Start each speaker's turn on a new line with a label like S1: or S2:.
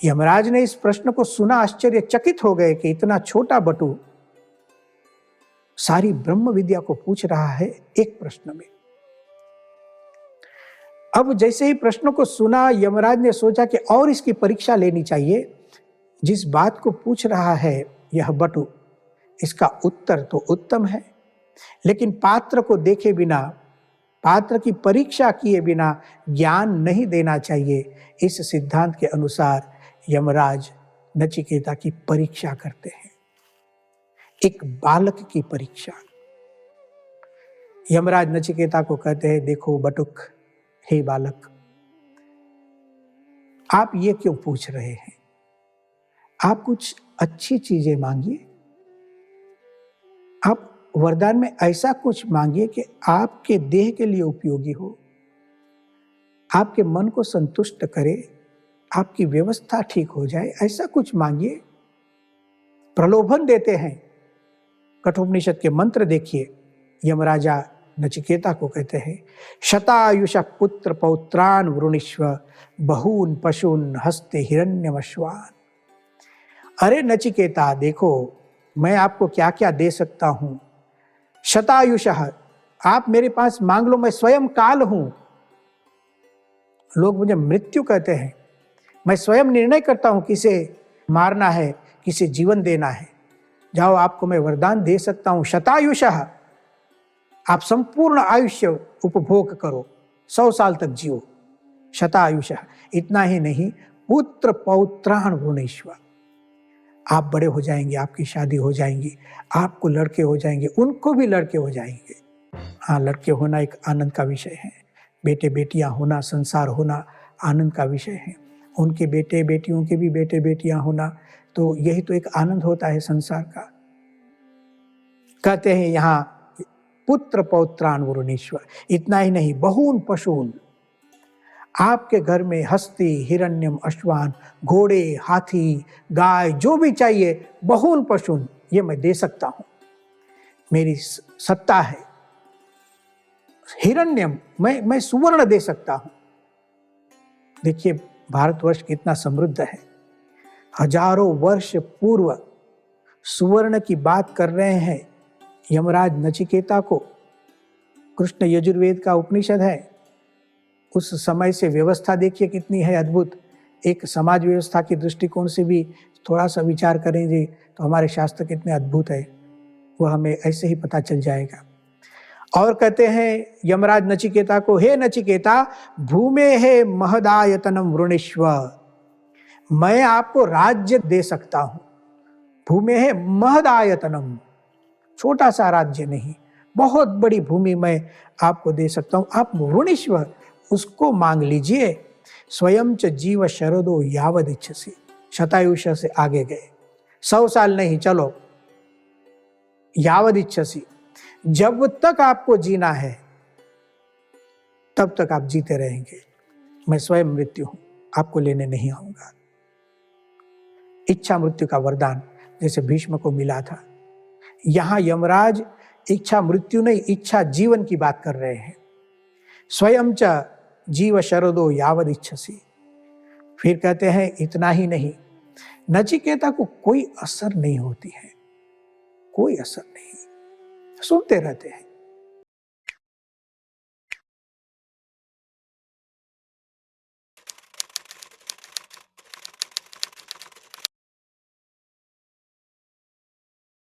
S1: यमराज ने इस प्रश्न को सुना, आश्चर्यचकित हो गए कि इतना छोटा बटु सारी ब्रह्म विद्या को पूछ रहा है एक प्रश्न में। अब जैसे ही प्रश्न को सुना, यमराज ने सोचा कि और इसकी परीक्षा लेनी चाहिए। जिस बात को पूछ रहा है यह बटु, इसका उत्तर तो उत्तम है, लेकिन पात्र को देखे बिना, पात्र की परीक्षा किए बिना ज्ञान नहीं देना चाहिए। इस सिद्धांत के अनुसार यमराज नचिकेता की परीक्षा करते हैं, एक बालक की परीक्षा। यमराज नचिकेता को कहते हैं, देखो बटुक, हे बालक, आप ये क्यों पूछ रहे हैं? आप कुछ अच्छी चीजें मांगिए। आप वरदान में ऐसा कुछ मांगिए कि आपके देह के लिए उपयोगी हो, आपके मन को संतुष्ट करे, आपकी व्यवस्था ठीक हो जाए, ऐसा कुछ मांगिए। प्रलोभन देते हैं। कठोपनिषद के मंत्र देखिए। यमराजा नचिकेता को कहते हैं, शतायुष पुत्र पौत्रान वृणीष्व बहून पशून हस्ते हिरण्यमश्वान। अरे नचिकेता, देखो मैं आपको क्या क्या दे सकता हूं। शतायुष, आप मेरे पास मांग लो, मैं स्वयं काल हूं। लोग मुझे मृत्यु कहते हैं, मैं स्वयं निर्णय करता हूं किसे मारना है, किसे जीवन देना है। जाओ, आपको मैं वरदान दे सकता हूं। शतायुष, आप संपूर्ण आयुष्य उपभोग करो, 100 साल तक जियो। शतायुष, इतना ही नहीं, पुत्र पौत्रान वृणीष्व, आप बड़े हो जाएंगे, आपकी शादी हो जाएंगी, आपको लड़के हो जाएंगे, उनको भी लड़के हो जाएंगे। हाँ, लड़के होना एक आनंद का विषय है, बेटे बेटियां होना, संसार होना आनंद का विषय है। उनके बेटे बेटियों के भी बेटे बेटियां होना, तो यही तो एक आनंद होता है संसार का। कहते हैं यहाँ पुत्र पौत्रान वृणीष्व, इतना ही नहीं, बहून पशून, आपके घर में हस्ती हिरण्यम अश्वान, घोड़े हाथी गाय जो भी चाहिए, बहून पशून, ये मैं दे सकता हूं, मेरी सत्ता है। हिरण्यम, मैं सुवर्ण दे सकता हूं। देखिए भारतवर्ष कितना समृद्ध है। हजारों वर्ष पूर्व सुवर्ण की बात कर रहे हैं यमराज नचिकेता को। कृष्ण यजुर्वेद का उपनिषद है। उस समय से व्यवस्था देखिए कितनी है अद्भुत। एक समाज व्यवस्था के दृष्टिकोण से भी थोड़ा सा विचार करेंगे तो हमारे शास्त्र कितने अद्भुत है, वह हमें ऐसे ही पता चल जाएगा। और कहते हैं यमराज नचिकेता को, हे नचिकेता, भूमे है महदायतनम वृणीष्व, मैं आपको राज्य दे सकता हूं। भूमे है महदायतनम, छोटा सा राज्य नहीं, बहुत बड़ी भूमि मैं आपको दे सकता हूं। आप वृणीष्व, उसको मांग लीजिए। स्वयं च जीव शरदो यावद इच्छसि, शतायुष से आगे गए, 100 साल नहीं, चलो यावद इच्छसि, जब तक आपको जीना है तब तक आप जीते रहेंगे। मैं स्वयं मृत्यु हूं, आपको लेने नहीं आऊंगा। इच्छा मृत्यु का वरदान जैसे भीष्म को मिला था, यहां यमराज इच्छा मृत्यु नहीं, इच्छा जीवन की बात कर रहे हैं। स्वयं च जीव शरदो यावद इच्छसि। फिर कहते हैं इतना ही नहीं, नचिकेता को कोई असर नहीं होती है, कोई असर नहीं, सुनते रहते हैं।